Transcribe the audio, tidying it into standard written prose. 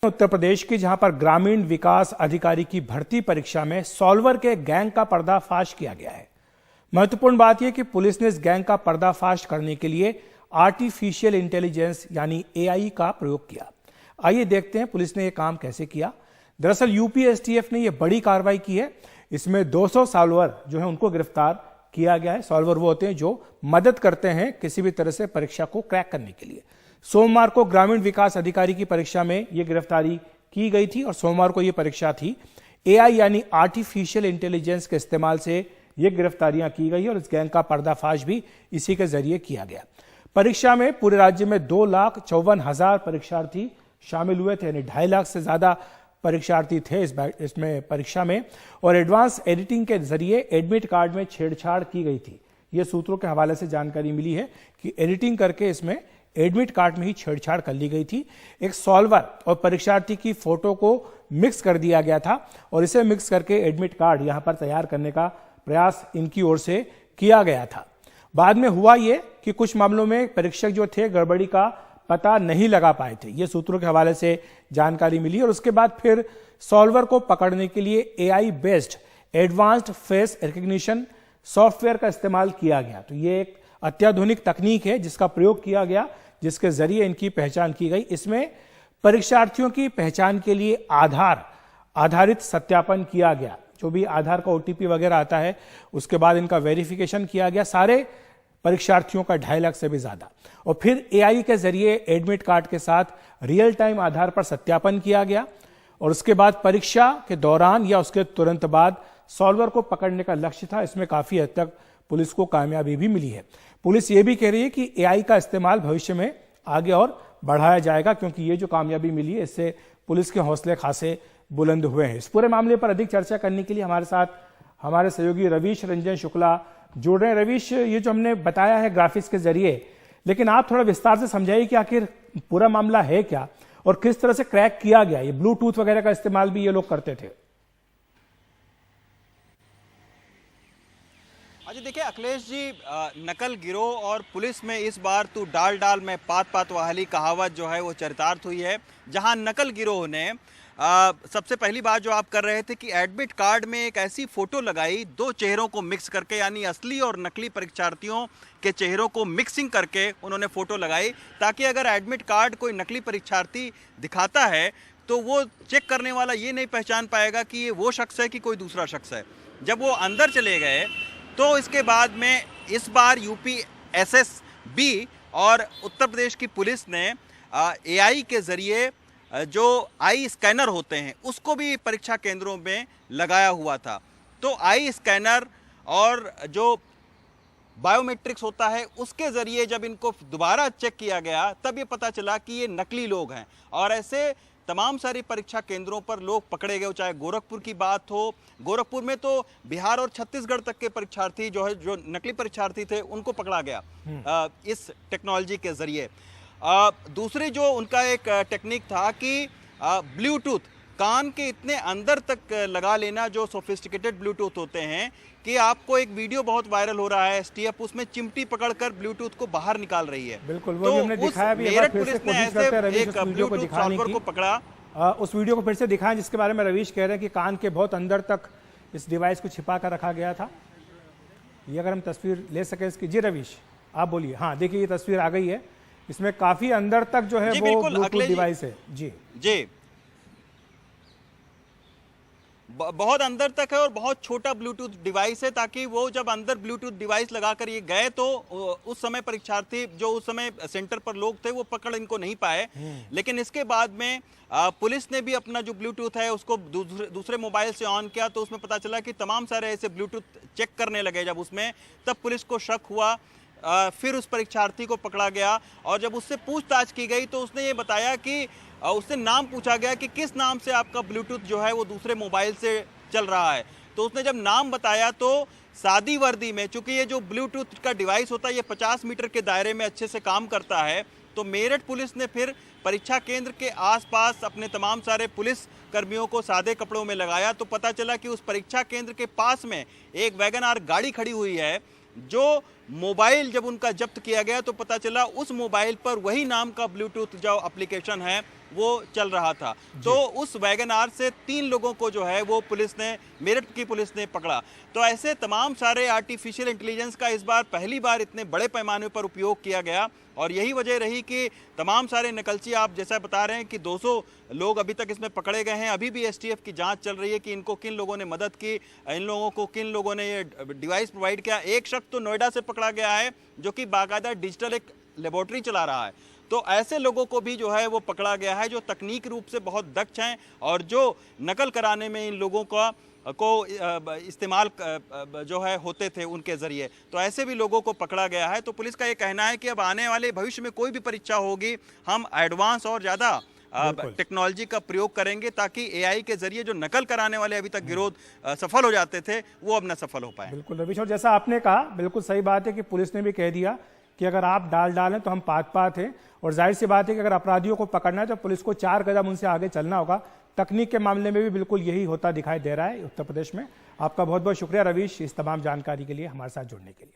उत्तर प्रदेश की जहां पर ग्रामीण विकास अधिकारी की भर्ती परीक्षा में सॉल्वर के गैंग का पर्दाफाश किया गया है। महत्वपूर्ण बात यह कि पुलिस ने इस गैंग का पर्दाफाश करने के लिए आर्टिफिशियल इंटेलिजेंस यानी एआई का प्रयोग किया। आइए देखते हैं पुलिस ने यह काम कैसे किया। दरअसल यूपी एसटीएफ ने यह बड़ी कार्रवाई की है। इसमें 200 सॉल्वर जो है उनको गिरफ्तार किया गया है। सॉल्वर वो होते हैं जो मदद करते हैं किसी भी तरह से परीक्षा को क्रैक करने के लिए। सोमवार को ग्रामीण विकास अधिकारी की परीक्षा में यह गिरफ्तारी की गई थी और सोमवार को यह परीक्षा थी। एआई यानी आर्टिफिशियल इंटेलिजेंस के इस्तेमाल से यह गिरफ्तारियां की गई और इस गैंग का पर्दाफाश भी इसी के जरिए किया गया। परीक्षा में पूरे राज्य में 2,54,000 परीक्षार्थी शामिल हुए थे, यानी 2.5 लाख से ज्यादा परीक्षार्थी थे इसमें परीक्षा में। और एडवांस एडिटिंग के जरिए एडमिट कार्ड में छेड़छाड़ की गई थी। यह सूत्रों के हवाले से जानकारी मिली है कि एडिटिंग करके इसमें एडमिट कार्ड में ही छेड़छाड़ कर ली गई थी। एक सॉल्वर और परीक्षार्थी की फोटो को मिक्स कर दिया गया था और इसे मिक्स करके एडमिट कार्ड यहां पर तैयार करने का प्रयास इनकी ओर से किया गया था। बाद में हुआ यह कि कुछ मामलों में परीक्षक जो थे गड़बड़ी का पता नहीं लगा पाए थे। यह सूत्रों के हवाले से जानकारी मिली और उसके बाद फिर सॉल्वर को पकड़ने के लिए AI based advanced face recognition software का इस्तेमाल किया गया। तो यह एक अत्याधुनिक तकनीक है जिसका प्रयोग किया गया, जिसके जरिए इनकी पहचान की गई। इसमें परीक्षार्थियों की पहचान के लिए आधारित सत्यापन किया गया। जो भी आधार का ओटीपी वगैरह आता है उसके बाद इनका वेरिफिकेशन किया गया सारे परीक्षार्थियों का 2.5 लाख से भी ज्यादा। और फिर एआई के जरिए एडमिट कार्ड के साथ रियल टाइम आधार पर सत्यापन किया गया और उसके बाद परीक्षा के दौरान या उसके तुरंत बाद सॉल्वर को पकड़ने का लक्ष्य था। इसमें काफी हद तक पुलिस को कामयाबी भी मिली है। पुलिस ये भी कह रही है कि एआई का इस्तेमाल भविष्य में आगे और बढ़ाया जाएगा, क्योंकि ये जो कामयाबी मिली है इससे पुलिस के हौसले खासे बुलंद हुए हैं। इस पूरे मामले पर अधिक चर्चा करने के लिए हमारे साथ हमारे सहयोगी रवीश रंजन शुक्ला जुड़ रहे हैं। रवीश, ये जो हमने बताया है ग्राफिक्स के जरिए, लेकिन आप थोड़ा विस्तार से समझाइए कि आखिर पूरा मामला है क्या और किस तरह से क्रैक किया गया। ये ब्लूटूथ वगैरह का इस्तेमाल भी ये लोग करते थे। अच्छा, देखिए अखिलेश जी, नकल गिरोह और पुलिस में इस बार तू डाल डाल में पात पात वाली कहावत जो है वो चरितार्थ हुई है। जहां नकल गिरोह ने सबसे पहली बात जो आप कर रहे थे कि एडमिट कार्ड में एक ऐसी फोटो लगाई, 2 चेहरों को मिक्स करके, यानी असली और नकली परीक्षार्थियों के चेहरों को मिक्सिंग करके उन्होंने फोटो लगाई, ताकि अगर एडमिट कार्ड कोई नकली परीक्षार्थी दिखाता है तो वो चेक करने वाला ये नहीं पहचान पाएगा कि ये वो शख्स है कि कोई दूसरा शख्स है। जब वो अंदर चले गए तो इसके बाद में इस बार यूपी एसएसबी और उत्तर प्रदेश की पुलिस ने एआई के जरिए जो आई स्कैनर होते हैं उसको भी परीक्षा केंद्रों में लगाया हुआ था। तो आई स्कैनर और जो बायोमेट्रिक्स होता है उसके जरिए जब इनको दोबारा चेक किया गया तब ये पता चला कि ये नकली लोग हैं। और ऐसे तमाम सारी परीक्षा केंद्रों पर लोग पकड़े गए, चाहे गोरखपुर की बात हो। गोरखपुर में तो बिहार और छत्तीसगढ़ तक के परीक्षार्थी जो नकली परीक्षार्थी थे उनको पकड़ा गया इस टेक्नोलॉजी के जरिए। दूसरी जो उनका एक टेक्निक था कि ब्लूटूथ कान के इतने अंदर तक लगा लेना, जो सोफिस्टिकेटेड ब्लूटूथ होते हैं कि आपको एक वीडियो बहुत वायरल हो रहा है, एसटीएफ उसमें चिमटी पकड़कर ब्लूटूथ को बाहर निकाल रही है। बिल्कुल, वो हमने दिखाया भी। मेरठ पुलिस ने ऐसे एक ब्लूटूथ सॉल्वर को पकड़ा। उस वीडियो को फिर से दिखाएं जिसके बारे में रवीश कह रहे हैं कि कान के बहुत अंदर तक इस डिवाइस को छिपा कर रखा गया था। ये अगर हम तस्वीर ले सके इसकी। जी रवीश, आप बोलिए। हाँ, देखिए ये तस्वीर आ गई है। इसमें काफी अंदर तक जो है वो ब्लूटूथ डिवाइस है। जी जी, बहुत अंदर तक है और बहुत छोटा ब्लूटूथ डिवाइस है, ताकि वो जब अंदर ब्लूटूथ डिवाइस लगाकर ये गए तो उस समय परीक्षार्थी जो उस समय सेंटर पर लोग थे वो पकड़ इनको नहीं पाए। लेकिन इसके बाद में पुलिस ने भी अपना जो ब्लूटूथ है उसको दूसरे मोबाइल से ऑन किया तो उसमें पता चला कि तमाम सारे ऐसे ब्लूटूथ चेक करने लगे जब उसमें, तब पुलिस को शक हुआ। फिर उस परीक्षार्थी को पकड़ा गया और जब उससे पूछताछ की गई तो उसने ये बताया कि उससे नाम पूछा गया कि किस नाम से आपका ब्लूटूथ जो है वो दूसरे मोबाइल से चल रहा है। तो उसने जब नाम बताया तो सादी वर्दी में, चूंकि ये जो ब्लूटूथ का डिवाइस होता है ये 50 मीटर के दायरे में अच्छे से काम करता है, तो मेरठ पुलिस ने फिर परीक्षा केंद्र के आसपास अपने तमाम सारे पुलिस कर्मियों को सादे कपड़ों में लगाया तो पता चला कि उस परीक्षा केंद्र के पास में एक वैगन आर गाड़ी खड़ी हुई है। जो मोबाइल जब उनका जब्त किया गया तो पता चला उस मोबाइल पर वही नाम का ब्लूटूथ जो एप्लीकेशन है वो चल रहा था। तो उस वैगन आर से 3 लोगों को जो है वो पुलिस ने, मेरठ की पुलिस ने पकड़ा। तो ऐसे तमाम सारे आर्टिफिशियल इंटेलिजेंस का इस बार पहली बार इतने बड़े पैमाने पर उपयोग किया गया और यही वजह रही कि तमाम सारे नकलची, आप जैसा बता रहे हैं कि 200 लोग अभी तक इसमें पकड़े गए हैं। अभी भी एसटीएफ की जांच चल रही है कि इनको किन लोगों ने मदद की, इन लोगों को किन लोगों ने ये डिवाइस प्रोवाइड किया। एक शख्स तो नोएडा से पकड़ा गया है जो कि बाकायदा डिजिटल एक लेबोरेटरी चला रहा है। तो ऐसे लोगों को भी जो है वो पकड़ा गया है जो तकनीक रूप से बहुत दक्ष हैं और जो नकल कराने में इन लोगों का को इस्तेमाल जो है होते थे उनके जरिए। तो ऐसे भी लोगों को पकड़ा गया है। तो पुलिस का ये कहना है कि अब आने वाले भविष्य में कोई भी परीक्षा होगी, हम एडवांस और ज़्यादा टेक्नोलॉजी का प्रयोग करेंगे ताकि एआई के जरिए जो नकल कराने वाले अभी तक गिरोह सफल हो जाते थे वो अब न सफल हो पाए। बिल्कुल रविश, और जैसा आपने कहा बिल्कुल सही बात है कि पुलिस ने भी कह दिया कि अगर आप डालें तो हम पात हैं, और जाहिर सी बात है कि अगर अपराधियों को पकड़ना है तो पुलिस को 4 कदम उनसे आगे चलना होगा। तकनीक के मामले में भी बिल्कुल यही होता दिखाई दे रहा है उत्तर प्रदेश में। आपका बहुत बहुत शुक्रिया रवीश, इस तमाम जानकारी के लिए हमारे साथ जुड़ने के लिए।